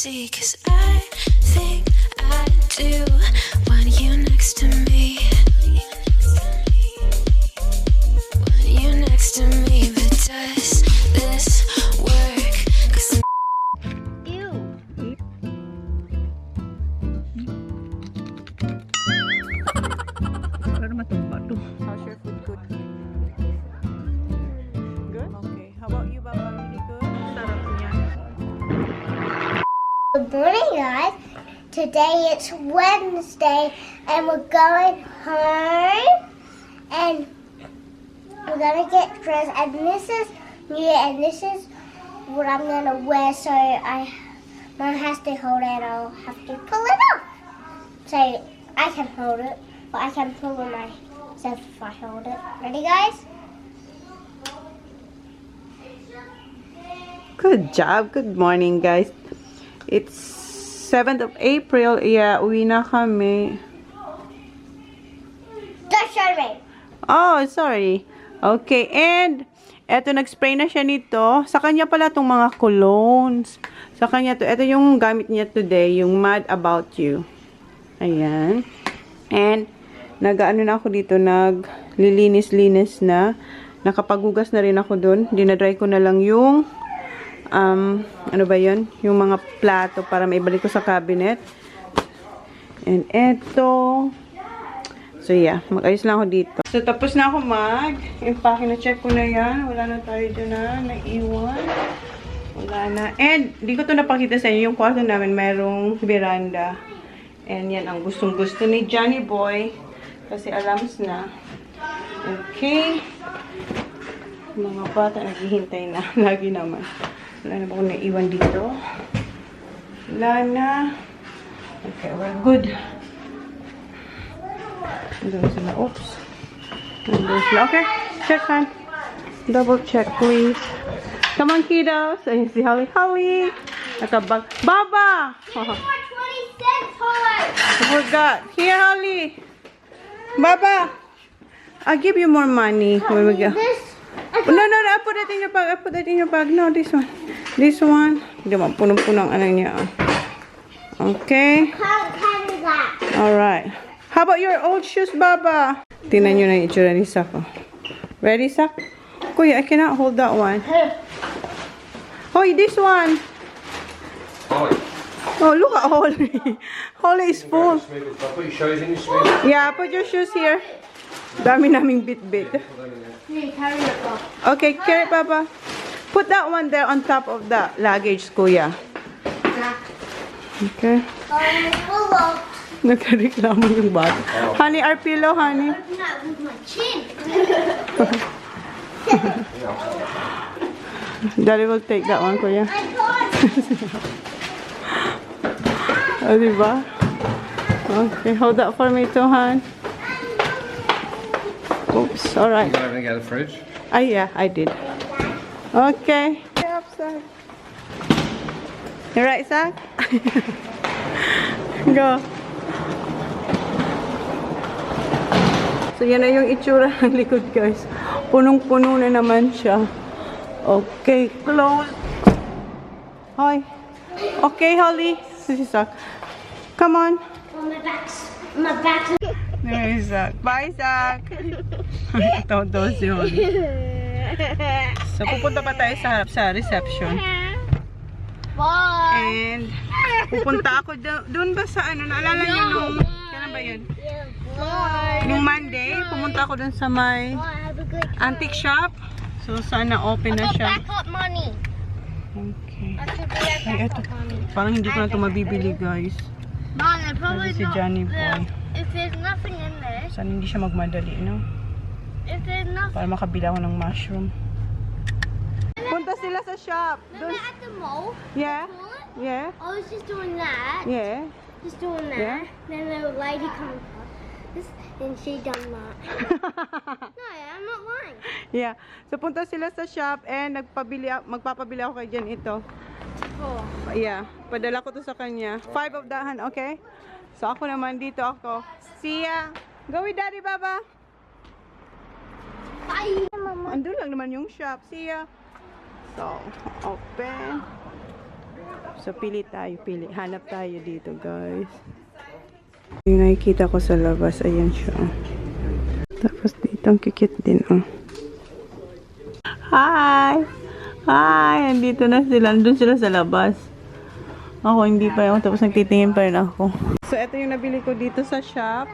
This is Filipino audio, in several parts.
see, 'cause I think I do want you next to me. Want you next to me, but does this work? 'Cause How's your food? Good? Good? Okay. How about you, Baba? Really good? Sarap niya. Good morning, guys. Today it's Wednesday, and we're going home, and we're gonna get dressed. And this is new, and this is what I'm gonna wear. So Mom has to hold it. I'll have to pull it off. So I can hold it, but I can pull it myself if I hold it. Ready, guys? Good job. Good morning, guys. It's 7th of April. Yeah, uwi na kami. Don't show me. Oh, sorry. Okay, and eto, nag-spray na siya nito. Sa kanya pala itong mga colognes. Sa kanya to. Ito yung gamit niya today, yung Mad About You. Ayan. And, nag-ano na ako dito, naglilinis-linis na. Nakapaghugas na rin ako dun. Dinadry ko na lang yung ano ba yun? Yung mga plato para maibalik ko sa cabinet. And eto. So yeah, mag-ayos lang ako dito. So tapos na ako mag-impake, na-check ko na yan. Wala na tayo dyan na naiwan. Wala na. And di ko to napakita sa inyo. Yung kwarto namin mayroong veranda. And yan ang gustong-gusto ni Johnny Boy. Kasi alams na. Okay. Mga bata naghihintay na. Lagi naman. Wala na ba akong naiwan dito? Wala na. Okay, we're good. Nandun sila. Oops. Nandun sila. Okay. Check, hon. Double check, please. Come on, kiddos. Ayun si Holly. Holly! Nakabag. Baba! More 20 cents, Holly. I forgot. Here, Holly. Baba! I'll give you more money when we go. No, I put it in your bag. I put it in your bag. No, this one. This one. Hindi mo, punong-punong ano niya. Okay. Alright. How about your old shoes, Baba? Tingnan nyo na yung itsura ni Sak. Ready, Sak? Kuya, I cannot hold that one. Hoy, this one. Oh, look at Holly. Holly is full. Put your shoes in your sleeve. Yeah, put your shoes here. Dami naming bit-bit. Okay, carry it, Papa. Put that one there on top of the luggage, Kuya. Okay. Nagkareklamo yung bata. Honey, our pillow, honey. With my chin. Daddy will take that one, Kuya. Oh, diba? Okay, hold that for me too, hon. Oops, alright. You got everything out of the fridge? Yeah, I did. Okay. Yep, Zach. You right, Zach? Go. So, yan na yung itsura ng likod, guys. Punong-puno na naman siya. Okay, close. Hoy. Okay, Holly. This is Zach. Come on. My back's. There is Zach. Bye, Zach. Ito si Holly. So, pupunta pa tayo sa harap sa reception. Bye. And, pupunta ako doon ba sa ano, naalala niyo nung, kailan ba yun? Bye. Nung Monday, pumunta ako doon sa may antique shop. So, sana open na siya. Backup money. Okay. That should be our Ay, eto. backup money. Parang hindi ko na ito mabibili, guys. Mom, I probably Kasi si Johnny Boy. If there's nothing in there, Sana hindi siya magmadali, no? if there's nothing. Para makabila ako ng mushroom. Punta sila sa shop. Remember at the mall? Yeah? Yeah? I was just doing that. Yeah? Just doing that. Yeah? Then the lady comes up. And she done that. No, I'm not lying. Yeah. So, punta sila sa shop and magpapabili ako kay Jen ito. Oh. Yeah. Padala ko to sa kanya. 5 of that, okay? So, ako naman dito ako. See ya! Go with Daddy, Baba! Bye, Mama. Andun lang naman yung shop. See ya! So, open. So, pili tayo, pili. Hanap tayo dito, guys. Yung nakikita ko sa labas, ayan siya. Tapos dito, ang kikit din, oh. Hi! Hi! Andito na sila. Andun sila sa labas. Ako, hindi pa ako. Tapos nagtitingin pa rin ako. So, ito yung nabili ko dito sa shop.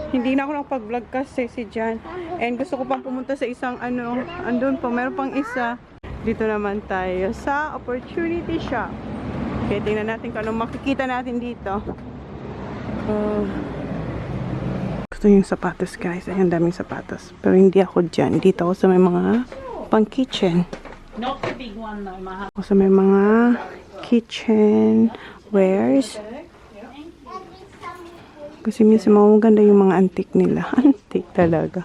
Hindi na ako nakapag-vlog kasi si Jan. And gusto ko pang pumunta sa isang andun po, meron pang isa. Dito naman tayo sa opportunity shop. Okay, tingnan natin kung anong makikita natin dito. Gusto yung sapatos, guys. Ayan, daming sapatos. Pero hindi ako dyan. Dito ako sa may mga pang kitchen. Not the big one though, mahal. Ako sa may mga kitchen wares. Kasi minsan maganda yung mga antique nila. Antique talaga.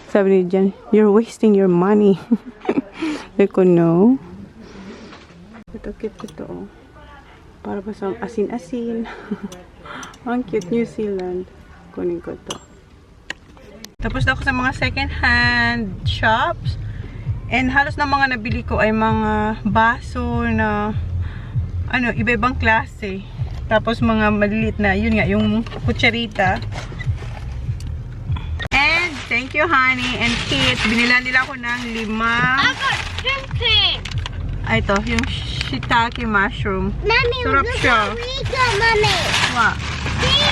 Sabi ni Jan, you're wasting your money. Sabi ko, no. Ito, cute ito. Oh. Para ba sa asin-asin. Ang cute, New Zealand. Kunin ko to. Tapos na ako sa mga second-hand shops. And halos na mga nabili ko ay mga baso na iba-ibang klase. Tapos mga maliliit na, yun nga, yung kutsarita. And thank you, honey and Kit. Binila nila ako ng 5. I got 20. Ay, ito, yung shiitake mushroom. Mommy, Sarap look siya. what we got, Mommy. What? See?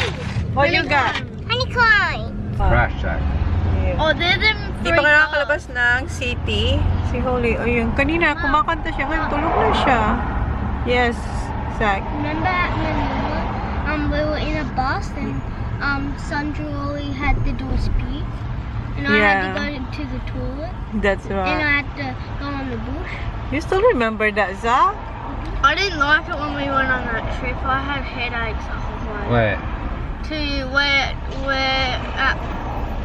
What you got? Honeycomb. Crash that. Oh, they're them Di pa nga nakalabas ng city. Si Holly, o yun. Kanina, kumakanta siya. Ngayon, tulog na siya. Yes, Zach. Remember at Manila, we were in a bus and Sandra only had the door speak. And I had to go to the toilet. That's And right. I had to go on the bush. You still remember that, Zach? I didn't like it when we went on that trip. I had headaches the whole way. Where? To where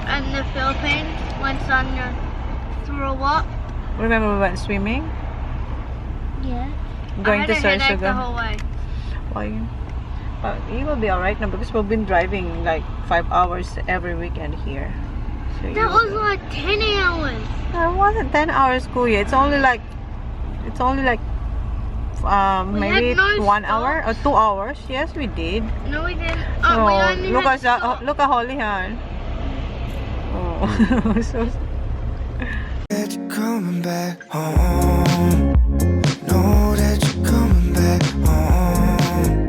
in the Philippines when Sandra threw up. Remember we went swimming? Yeah. Going I to had a headache the Sarsuga? whole way. Why? But you will be alright now because we've been driving like 5 hours every weekend here. So That was like 10 hours. It wasn't 10 hours, Kuya. It's only like We maybe had no 1 hour or stops. 2 hours. Yes, we did. No, we didn't. So We only look had at look at Holly, Han. Oh, so That you're coming back home. Know that you're coming back home.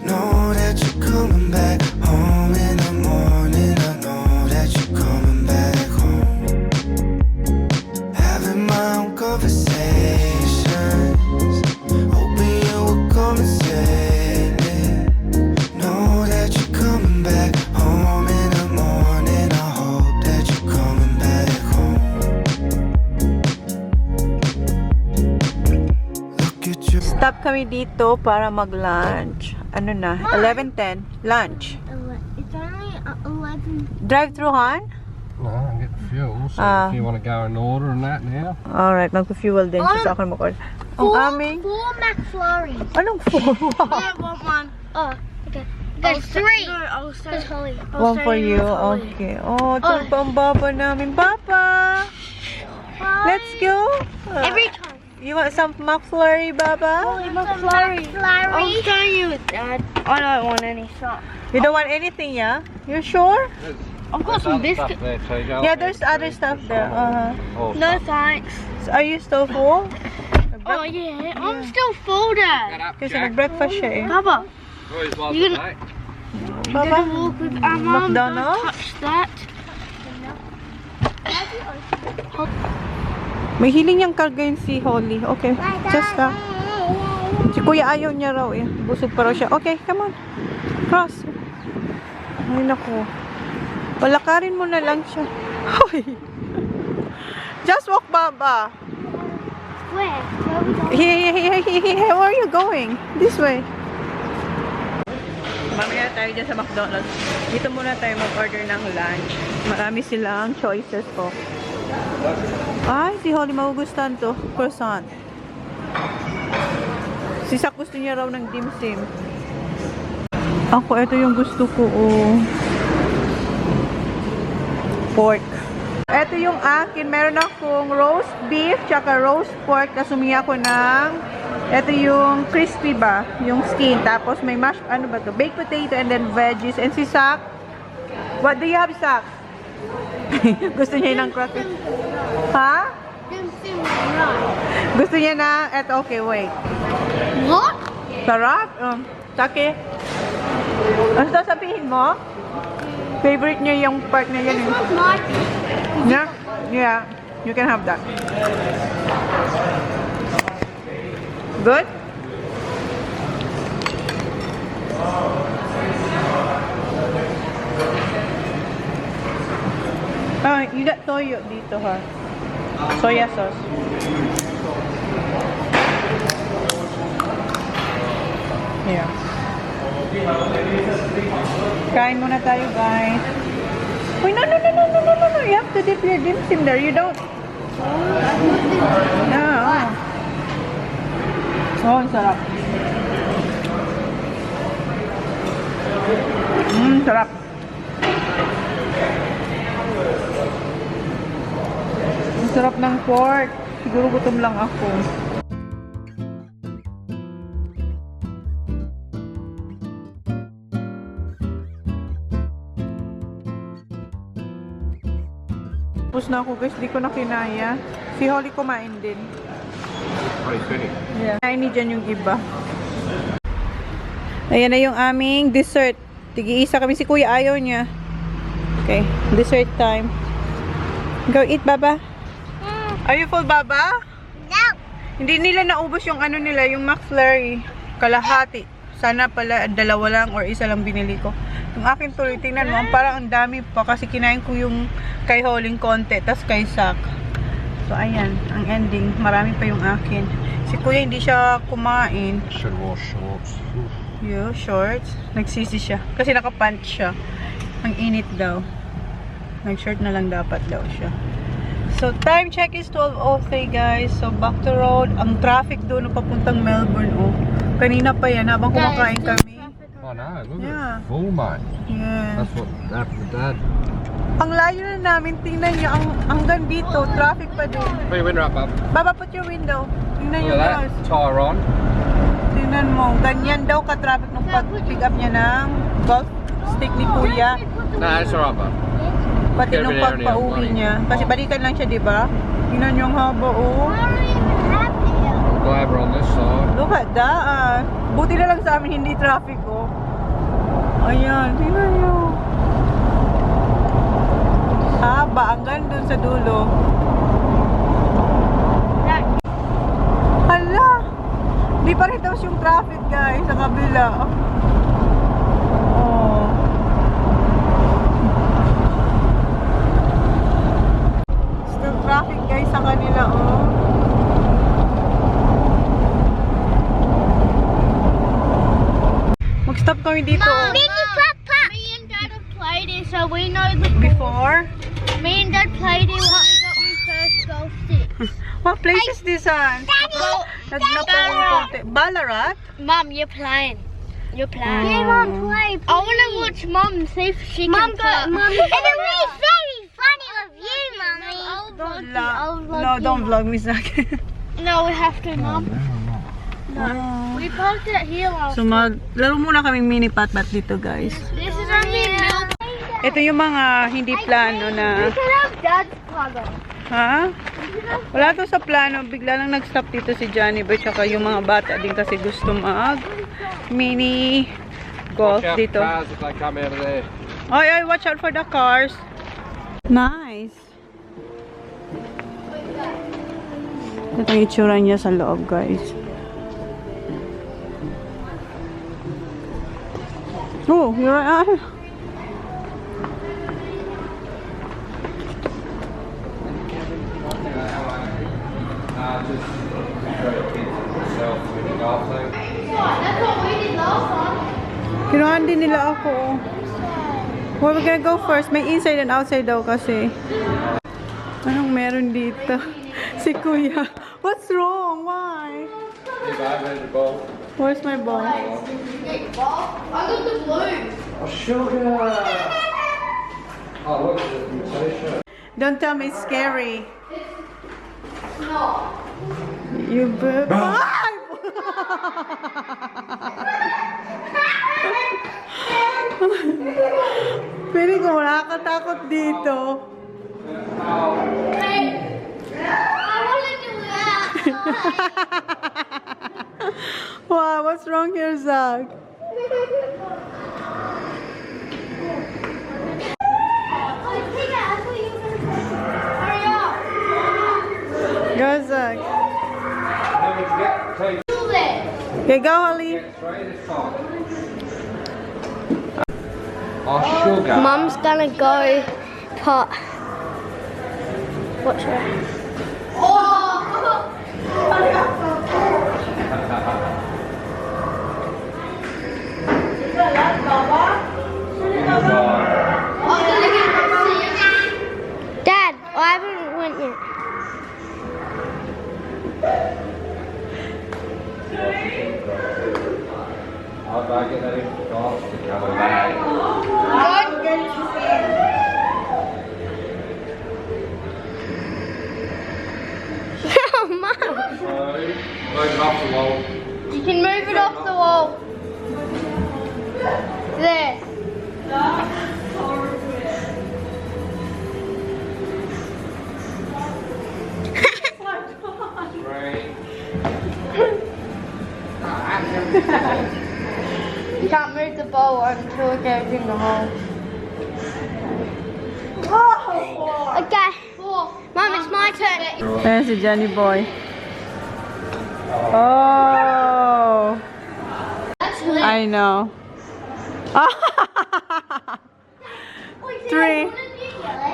Know that you're coming back home in the morning. I know that you're coming back home. Having my own conversations. Hoping you will come and save me. Know that you're coming back home in the morning. I hope that you're coming back home. stop kami dito para mag-lunch. Ano na? 11:10. Lunch. It's only 11. Drive-thru, Han? No, I'm getting fuel. So Ah. if you want to go and order and that now. Alright, magpa-fuel din siya sa akin mag-order. Ang aming... 4 McFlurries. Anong 4? I want one. Oh, okay. There's 3. No, I'll say Holly. One for you. Okay. Oh, ito pa ang baba namin. Baba! Let's go! Every time. You want some McFlurry, Baba? McFlurry. I'll show you, Dad. I don't want any socks. You don't want anything, yeah? You sure? I've got some There's other biscuits. stuff there too. Go Yeah, on. there's other stuff there. Oh, No thanks. So are you still full? Oh yeah, I'm still full, Get Dad. up, Kasi Jack. nag-breakfast siya eh. Papa, Where's was You it, gonna- mate? I'm gonna walk with our mum. Don't McDonald's? touch that. May hiling niyang kargayin si Holly. Okay, just stop. Si Kuya ayaw niya raw eh. Busog pa raw siya. Okay, come on. Cross. Ay, naku. Palakarin mo na lang siya. Hoy. Just walk, Baba. Where? Where we going? Hey, where are you going? This way. Mamaya tayo dyan sa McDonald's. Dito muna tayo mag-order ng lunch. Marami silang choices po. Ay, si Holly magugustuhan to. Croissant. Si Sak gusto niya raw ng dim-sim. Ako, ito yung gusto ko. Oh. Pork. Ito yung akin. Meron akong roast beef tsaka roast pork na sumiya ko ng Ito yung crispy ba? Yung skin. Tapos may mashed, ano ba to? Baked potato and then veggies. And si Sak, what do you have, Sak? Gusto niya ng crawfish. Ha? Gusto niya na, eto, okay, wait. What? Sarap. Saki. Ano sasabihin mo? Favorite niya yung part na yan. Yeah? Yeah. You can have that. Good? Oh, you got toyo dito, ha? Soya sauce. Yeah. Kain muna tayo, guys. Uy, no. You have to dip your dim sum there. You don't. No. Oh, ang sarap. Sarap. Ang sarap ng pork. Siguro gutom lang ako. Tapos na ako, guys. Di ko na kinaya. Si Holly kumain din. Yeah. Kain ni dyan yung iba. Ayan na yung aming dessert. Tigi-isa kami. Si Kuya ayaw niya. Okay. Dessert time. Go eat, Baba. Are you full, Baba? No. Hindi nila naubos yung ano nila, yung McFlurry. Kalahati. Sana pala dalawa lang or isa lang binili ko. Yung akin tuloy, tingnan mo, parang ang dami pa kasi kinain ko yung kay Holing konti, tas kay Sak. So, ayan, ang ending. Marami pa yung akin. Si Kuya hindi siya kumain. Should wear shorts. Yo, shorts. Nagsisi siya. Kasi nakapants siya. Ang init daw. Nag-short na lang dapat daw siya. So, time check is 12:03, guys. So, back to road. Ang traffic doon papuntang Melbourne, oh. Kanina pa yan, habang kumakain kami. I know, look Yeah. at it. Full, mate. Yeah. That's what happened to Dad. Ang layo na namin. Tingnan nyo. Hanggang dito. Traffic pa din. Put your window up, bub. Baba, put your window. Tingnan nyo, Look at guys. that. Tire on. Tingnan mo. Ganyan daw ka-traffic nung pag-pick up niya ng golf stick ni Kuya. No, it's alright, bub. Pati Kaya nung binayari niya yung pagpa-uwi money. niya. Kasi balikan lang siya, di ba? Tingnan nyo ang haba, oh. Go over on this side. Look at that. Buti na lang sa amin, hindi traffic, oh. Ayan, tingnan nyo. Haba, hanggang dun sa dulo. Hala! Di pa rin tapos yung traffic, guys, sa kabila. Oh. Still traffic, guys, sa kanila, oh. Mag-stop kami dito, oh. Me and Dad have played it, so we know the Before? Me and Dad played it when we got my first golf stick. What place is this on? Ballarat? Mum, you're playing. You're playing. Yeah, Mum, play. I want to watch Mum, see if she can play. Mum, it'll be very funny with you, Mummy. Don't vlog me, Zach. No, we have to, Mum. We parked it here last So maglaro muna kaming mini pat-pat dito, guys. This is only milk. Ito yung mga hindi plano na... We can have Dad's plug on. Ha? Wala to sa plano. Bigla lang nag-stop dito si Johnny Boy tsaka yung mga bata din kasi gusto mag mini golf Watch out dito. for cars if they come out of there. Ay, watch out for the cars. Nice. Ito yung itsura niya sa loob, guys. Oh, you're right. Kinuhaan din nila ako. Well, we're gonna go first. May inside and outside daw kasi. Anong meron dito? Si Kuya. What's wrong? Why? Where's my ball? Oh, sugar! Oh, look at the t-shirt. Don't tell me it's scary. No. You Ay! Piling ko nakakatakot dito. Wow, what's wrong here, Zach? Go, Zach. Okay, go, Holly. Oh, sugar. Mum's gonna go put. Watch her. Dad, I haven't went yet. I'll go get that in glass to cover bag. Oh, Mum. So, move it off the wall. You can move it off the wall. There. You can't move the bowl until it goes in the hole. Okay. Mum, it's my turn. Ayan si Johnny Boy. Oh! I know.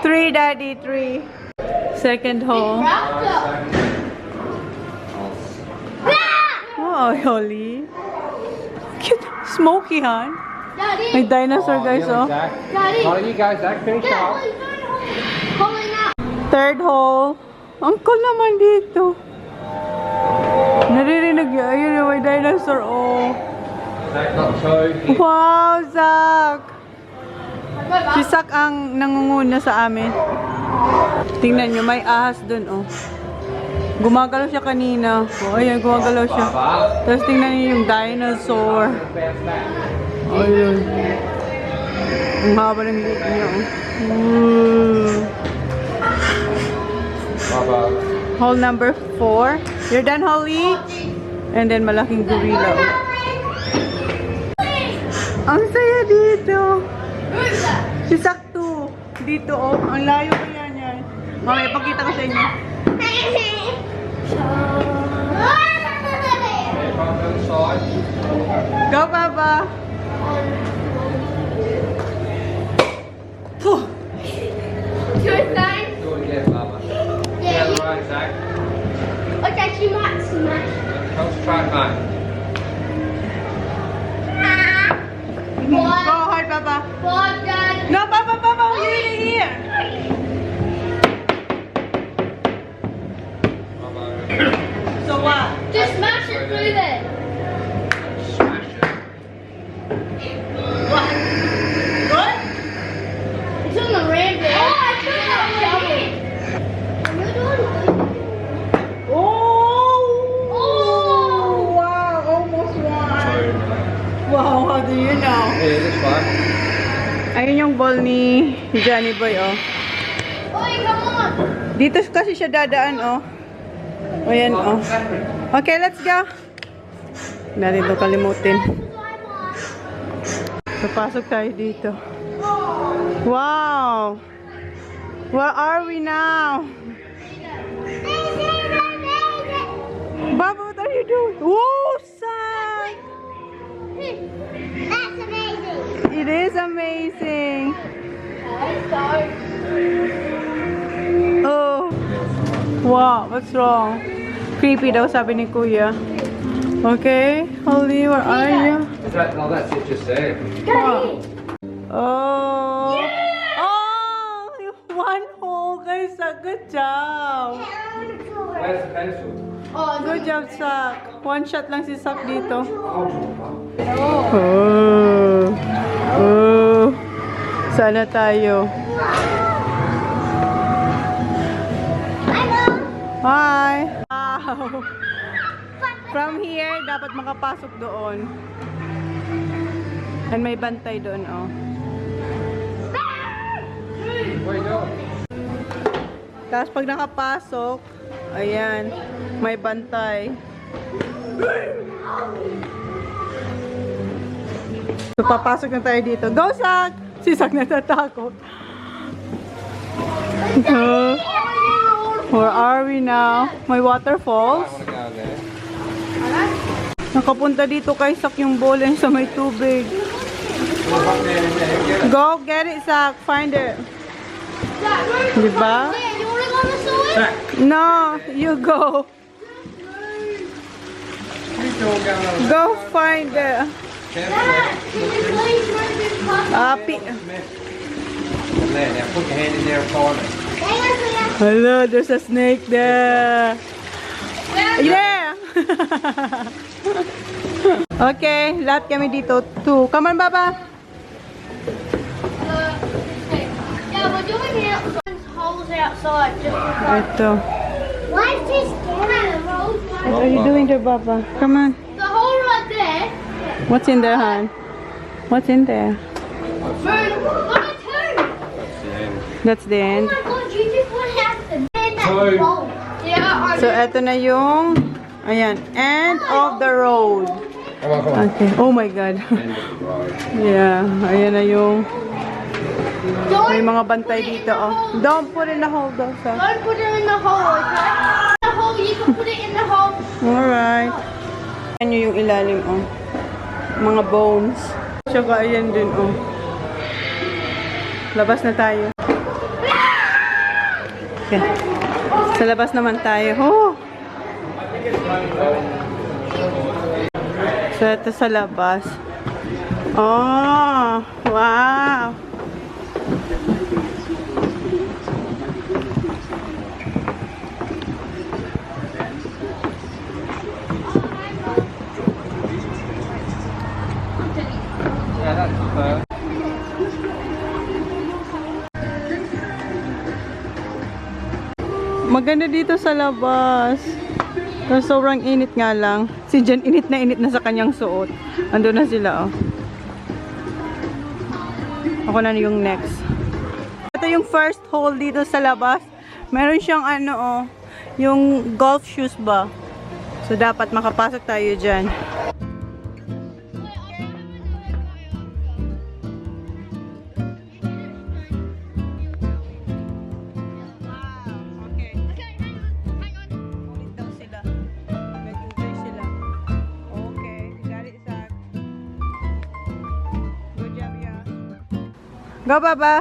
Three, Daddy, 3. Second hole. Oh, Holly. Cute. Smoky, hon. May dinosaur, guys, oh. Daddy. Oh, you guys, Zach, finish off. Third hole. Ang cool naman dito. Naririnig yun. Ayun, may dinosaur, oh. Zach got 2. Wow, Zach! Si Zach ang nangunguna sa amin. Tingnan nyo, may ahas dun, oh. Gumagalaw siya kanina. Oh, ayan, gumagalaw siya. Tapos tingnan niyo yung dinosaur. Ayun. Ang haba ng liit niya, oh. Baba. Hole number 4. You're done, Holly? And then malaking gorilla, oh. Ang saya dito. Si Zach 2. Dito, oh. Ang layo pa yan. Mamaya, pakita ko sa inyo. Go, Baba. Do it, Zach. Do it again, Baba. Yeah, right, Zach. Okay, she might smash. Concentrate, mate. Go hard, Baba. Bye, Dad. No, Baba, you're in here. Baba. So what? Just smash it through there. Smash it. What? Good? It's on the ramp there. Oh, I took that shovel. Oh! Wow, almost won. Wow, how do you know? Here, this one. Ayun yung ball ni Johnny Boy, oh. Oi, come on. Dito kasi siya dadaan, oh. O yan, oh. Okay, let's go. Natin ito kalimutin. Papasok tayo dito. Wow! Where are we now? Baba, what are you doing? Whoa, son! That's amazing. It is amazing. Oh. Wow, what's wrong? Creepy daw, sabi ni Kuya. Okay, Holly, where are you? Is that, oh, that's it just there. Wow. Oh. Oh, one hole, guys. Good job. Where's the pencil? Good job, Sak. One shot lang si Sak dito. Oh. Oh. Oh. Sana tayo. Hi. Wow. From here, dapat makapasok doon. And may bantay doon, oh. Where you going? Tapos pag nakapasok, ayan, may bantay. So, papasok na tayo dito. Go, Sak! Si Sak natatakot. Where are we now? May waterfalls. I want to go there. Nakapunta dito kay Sak yung bowling sa may tubig. Go, get it, Sak. Find it. Diba? You want to go on the sword? No, you go. Go find it. Can you please run this past? There, now put your hand in there and find it. Hello, there's a snake there. Yeah. Okay, lahat kami dito. 2. Come on, Baba. Yeah, we're doing it. There's holes outside. Just Ito. why is this down? What are you doing there, Baba? Come on. The hole right there. What's in there, hon? What's in there? Burn. What a turn. That's That's the end. the Oh end. my god, you just went out the bed that Two. hole. Yeah, I So, eto na yung, ayan, end of the road. Come on, come on. Okay. Oh my God. End of the road. Yeah, ayan na yung, don't, may mga bantay dito, oh. Don't put in the hole, though, sa. don't put it in the hole, okay? The hole, you can put it in the hole. Alright. Ayan nyo yung ilalim, oh. Mga bones. Tsaka ayan din, oh. Labas na tayo. Okay. Sa labas naman tayo. Oh! So, ito sa labas. Oh! Wow! Yeah, that's the first. Maganda dito sa labas. Pero sobrang init nga lang. Si Jen init na sa kanyang suot. Ando na sila, oh. Ako na yung next. Ito yung first hole dito sa labas. Meron siyang ano, oh. Yung golf shoes ba? So, dapat makapasok tayo dyan. Go, Baba.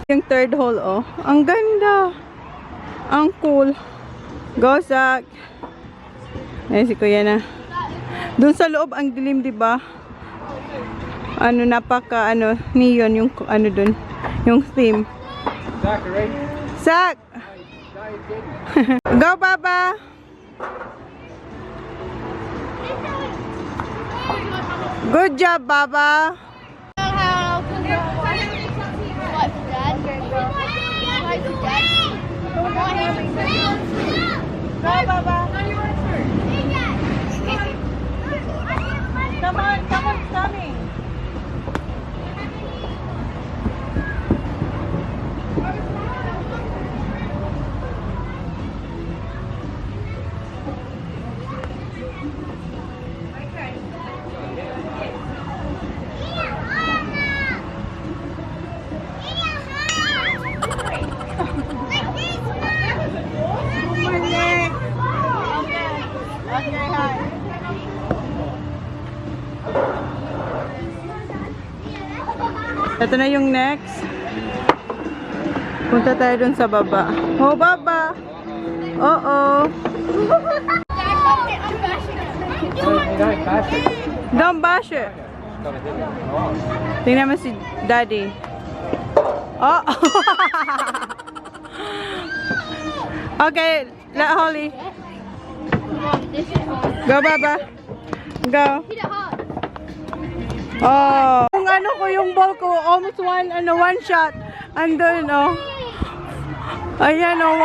Yung third hole, oh. Ang ganda. Ang cool. Go, Zach. Ayan si Kuya na. Doon sa loob, ang dilim, diba? Ano, napaka, ano, neon yung, ano dun. Yung theme. Zachary. Zach! Go, Baba! Good job, Baba! Go, Baba! Come on, someone's coming! Okay, hi. Ito na yung next. Punta tayo dun sa baba. Oh, baba! Uh-oh. Don't bash it. Don't bash it. Gotta hit it. Oh. Tingnan mo si Daddy. Oh! Okay, let Holly. Go, Baba. Go. Oh. Kung ano ko yung ball ko. Almost one shot. Andun, oh. Ayan, oh.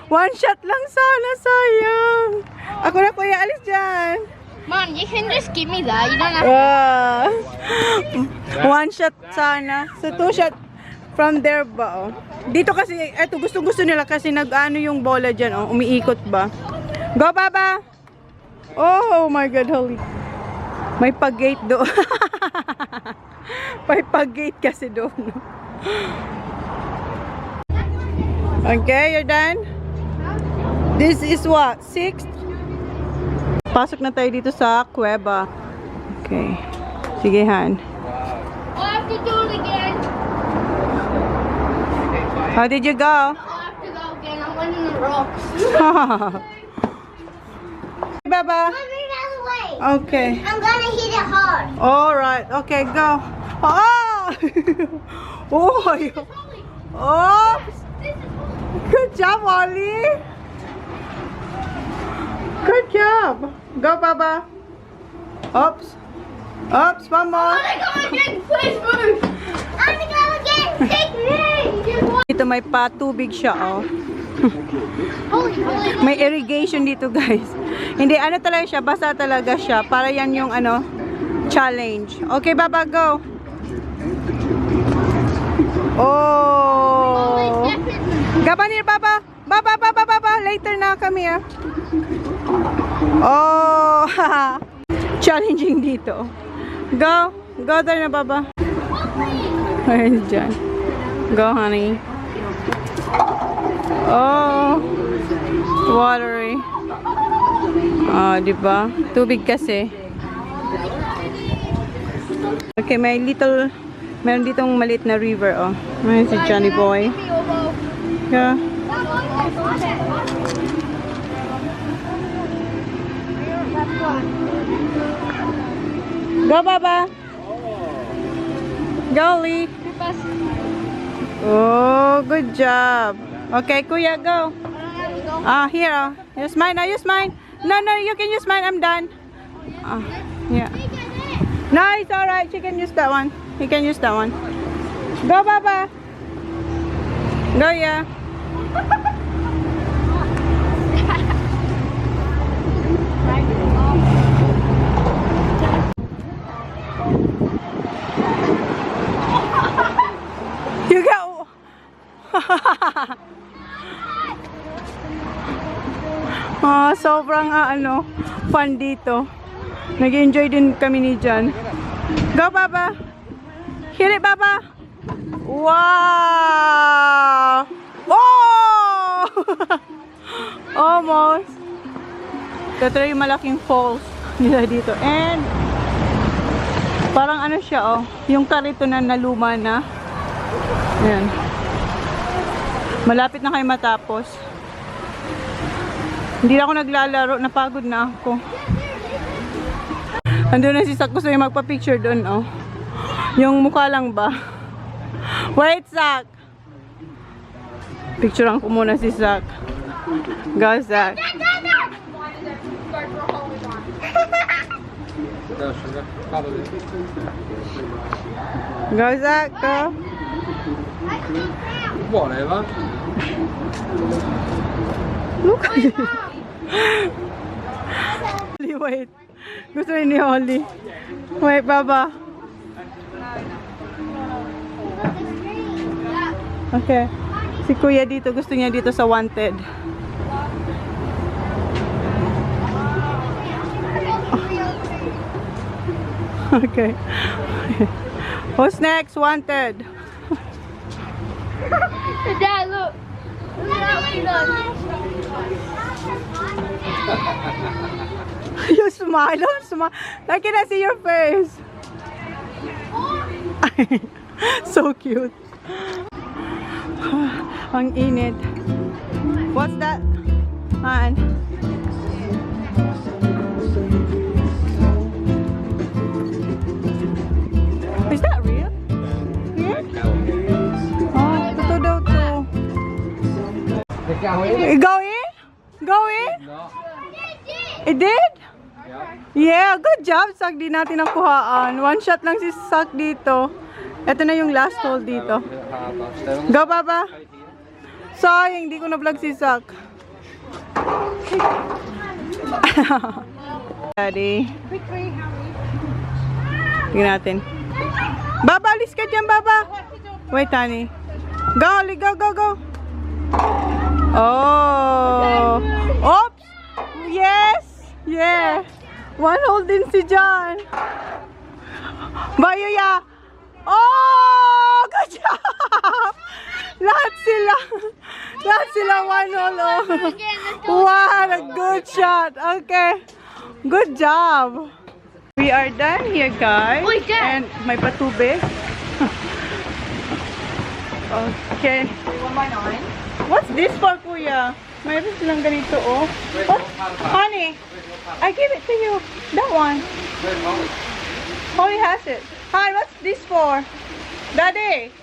One shot lang sana. Sayang. Ako na, kuya. Alis dyan. Mom, you can just give me that. You don't have One shot sana. So, 2 shot from there ba, oh. Dito kasi, eto, gusto nila kasi nag-ano yung bola dyan, oh. Umiikot ba. Go, Baba! Oh my God, holy. May pag-gate doon. May pag-gate kasi doon. Okay, you're done? This is what? 6th? Pasok na tayo dito sa kuweba. Okay. Sige, Han. I have to do it again. How did you go? I have to go again. I went in the rocks. Baba. Mommy, that's away. Okay. I'm gonna hit it hard. All right. Okay, go. Oh! Oh! Oh! Good job, Ollie. Good job. Go, Baba. Oops. Oops, one more. I'm gonna go again. Please move. I'm gonna go again. Take me. Dito may patubig siya, oh. Holy. May irrigation dito, guys. Hindi, ano talaga siya, basa talaga siya. Para yan yung, ano, challenge. Okay, Baba, go. Oh. Gaban here, Baba. Baba. Later na, come here. Oh. Challenging dito. Go. Go there na, Baba. Ayun dyan. Go, honey. Oh. Watery. Ah, diba? Tubig kasi. Okay, meron ditong maliit na river, oh. Ayan si Johnny Boy. Yeah. Go, Baba. Go, Lee. Oh, good job. Okay, Kuya, go. Here, oh. Use mine. No, use mine. No, you can use mine. I'm done. Yeah. No, it's alright. She can use that one. He can use that one. Go, Baba. Go, yeah. You go. Sobrang fun dito. Nag-enjoy din kami ni Jan. Go, Baba. Hit it, Baba. Wow! Oh! Almost. Ito yung malaking falls nila dito. And parang ano siya, oh. Yung karitunan na luma na. Ayan. Malapit na kayo matapos. Hindi na ako naglalaro. Napagod na ako. Andun na si Sak. Gusto yung magpa-picture doon, oh. Yung mukha lang ba? Wait, Sak. Picturean ko muna si Sak. Go, Sak. Go, Sak. Go. Whatever. Look at it. Wait. Gusto rin ni Holly. Wait, Baba. Okay. Si Kuya dito, gusto niya dito sa Wanted. Okay. Who's next? Wanted. Dad, look. Look at what he does. You smile. Don't smile. I cannot see your face. So cute. Ang init. What's that? Han? Is that real? Here? Oh, ito daw to. They go in? Go in? Go in? No. It did? Yeah. Yeah, good job, Sak. Di natin nakuhaan. One shot lang si Sak dito. Ito na yung last hole dito. Go, Baba. Sayang, hindi ko na-vlog si Sak. Daddy. Tingnan natin. Baba, alis ka dyan, Baba. Wait, honey. Go, Holly, go, go, go. Oh. Oops. Yes. Yeah. One hole din si John. Bayo ya. Oh, good job. Lahat sila one hole. Oh. What a good shot. Okay. Good job. We are done here, guys. And may patubig. Okay. What's this for, Kuya? Mayroon silang ganito, oh. What? Honey, I give it to you. That one. Holly has it. Hi, what's this for? Daddy?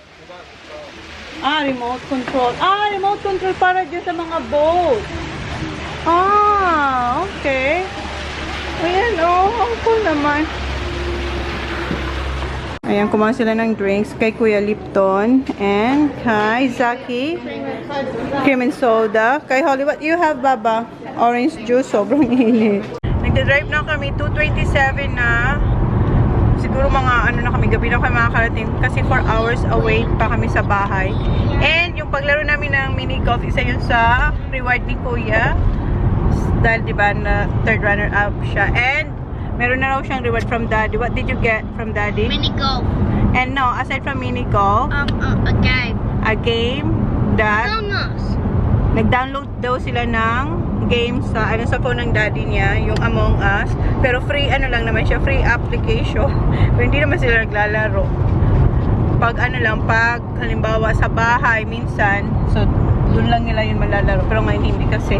Remote control. Remote control para dyan sa mga boat. Okay. Ayan, oh. Ang cool naman. Ayan, kumain sila ng drinks kay Kuya Lipton and kay Zaki. Cream and soda. Kay Holly, what you have, Baba? Orange juice. Sobrang init. Nagdadrive na kami. 2:27 na. Siguro mga ano na kami. Gabi na kami makakarating. Kasi 4 hours away pa kami sa bahay. And yung paglaro namin ng mini golf, isa yun sa reward ni Kuya. Dahil diba na third runner up siya. And meron na raw siyang reward from Daddy. What did you get from Daddy? Mini golf. And no, aside from mini golf, A game. a game that nag-download daw sila ng game sa sa phone ng Daddy niya, yung Among Us. Pero free lang naman siya, free application. Pero hindi naman sila naglalaro. Pag pag halimbawa sa bahay minsan, so doon lang nila yun malalaro. Pero ngayon hindi kasi.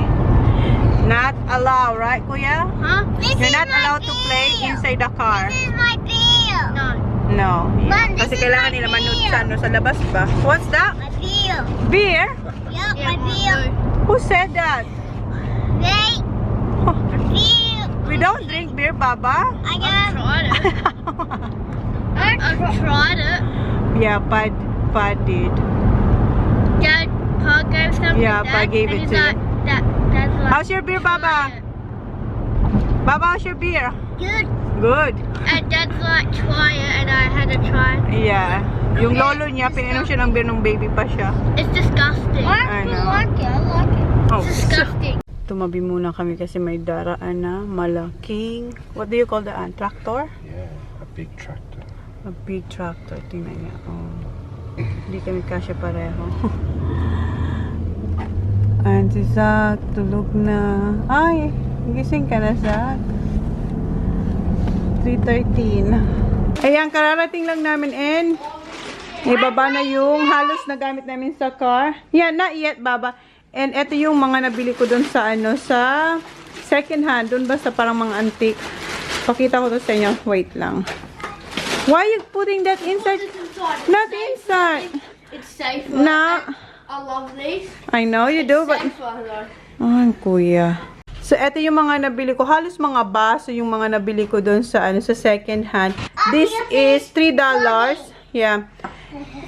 Not allowed, right, Kuya? Huh? You're not allowed to play inside the car. This is my beer. No. Yeah. Mom, this Kasi is kailangan my nila manood beer. sa labas ba? What's that? My beer. Beer? Yep, my beer. Who said that? Wait. Beer. We don't drink beer, Baba. I tried it. I've tried it. Yeah, Pad did. Dad, Pa gave some Yeah, to Pa Dad, gave it and he's to like, Dad's like, How's your beer, Baba? Baba, how's your beer? good. Good. And Dad's like, try it, and I had to try it. Yeah. Yung lolo niya, pininom siya ng beer nung baby pa siya. It's disgusting. I know. like it. I like it. Oh. It's disgusting. Tumabi muna kami kasi may daraan na malaking, what do you call that? Tractor? Yeah, a big tractor. A big tractor. Tingnan niya. Oh. Hindi kami kasya pareho. Ayan si Zach, tulog na. Ay, gising ka na, Zach. 3:13. Ayan, kararating lang namin and ibaba na yung halos na gamit namin sa car. Yeah, not yet, Baba. And ito yung mga nabili ko dun sa sa second hand. Dun ba sa parang mga antique. Pakita ko to sa inyo. Wait lang. Why are you putting that inside? Not inside. It's safe. Na. I love these. I know you do, but... Ay, kuya. So, ito yung mga nabili ko. Halos mga baso yung mga nabili ko doon sa sa second hand. This is $3. Yeah.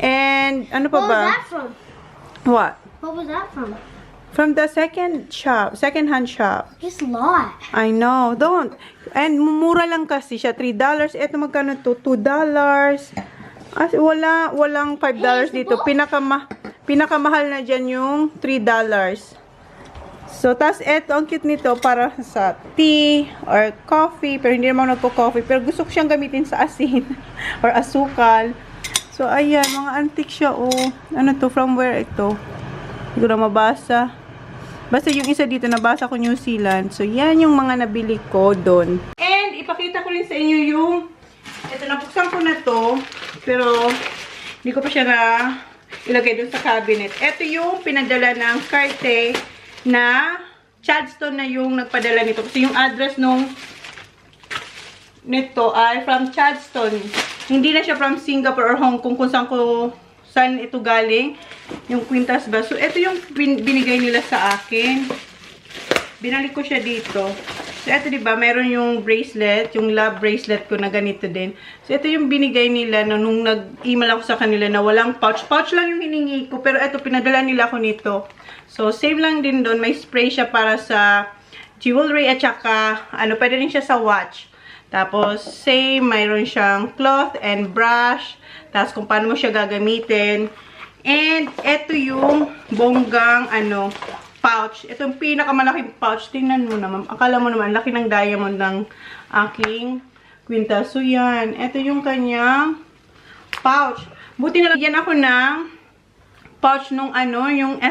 And, ano pa ba? What was that from? What? What was that from? From the second hand shop. Just lie. I know, don't. And mura lang kasi siya, $3. Ito magkano to? $2. As walang $5 dito. Pinakamahal na dyan yung $3. So, tas eto, ang cute nito para sa tea or coffee. Pero hindi naman nagko-coffee. Pero gusto ko siyang gamitin sa asin or asukal. So, ayan, mga antique siya, oh. Ano to? From where ito? Hindi ko na mabasa. Basta yung isa dito, nabasa ko New Zealand. So, yan yung mga nabili ko doon. And, ipakita ko rin sa inyo yung ito, nabuksan ko na to. Pero, hindi ko pa siya na ilagay doon sa cabinet. Ito yung pinadala ng Carte na Chadstone na yung nagpadala nito. Kasi yung address nito ay from Chadstone. Hindi na siya from Singapore or Hong Kong kung saan ito galing. Yung kwintas ba. So, ito yung binigay nila sa akin. Binalik ko siya dito. So, So, ito diba, meron yung bracelet, yung love bracelet ko na ganito din. So, ito yung binigay nila nung nag-email ako sa kanila na walang pouch. Pouch lang yung hiningi ko, pero ito, pinadala nila ako nito. So, same lang din doon. May spray siya para sa jewelry at saka, pwede rin siya sa watch. Tapos, same, mayroon siyang cloth and brush. Tapos, kung paano mo siya gagamitin. And, ito yung bonggang, pouch. Ito yung pinakamalaking pouch. Tingnan mo naman. Akala mo naman, laki ng diamond ng aking kwintas. So, yan. Ito yung kanyang pouch. Buti na lagyan ako ng pouch nung yung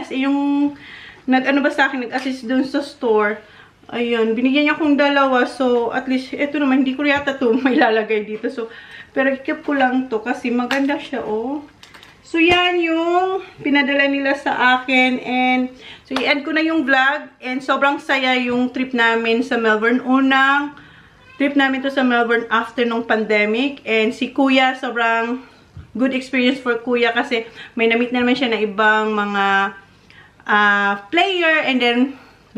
ba sa akin, nag-assist dun sa store. Ayun. Binigyan niya akong dalawa. So, at least, ito naman, hindi ko yata ito may lalagay dito. So, pero i-keep ko lang to kasi maganda siya, oh. So, yan yung pinadala nila sa akin. And, so, i-end ko na yung vlog. And, sobrang saya yung trip namin sa Melbourne. Unang trip namin to sa Melbourne after nung pandemic. And, si Kuya, sobrang good experience for Kuya kasi may na-meet na naman siya na ibang mga player. And then,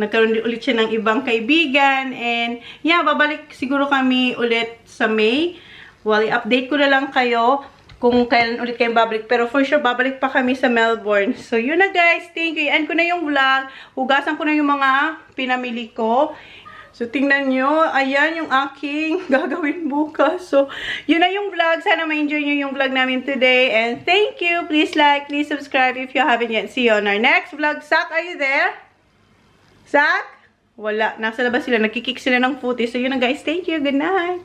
nagkaroon din ulit siya ng ibang kaibigan. And, yeah, babalik siguro kami ulit sa May. Well, i-update ko na lang kayo kung kailan ulit kayong babalik. Pero for sure, babalik pa kami sa Melbourne. So, yun na guys. Thank you. End ko na yung vlog. Hugasan ko na yung mga pinamili ko. So, tingnan nyo. Ayan yung aking gagawin bukas. So, yun na yung vlog. Sana ma-enjoy nyo yung vlog namin today. And thank you. Please like, please subscribe if you haven't yet. See you on our next vlog. Sak, are you there? Sak? Wala. Nasa labas sila. Nagkikick sila ng footage. So, yun na guys. Thank you. Good night.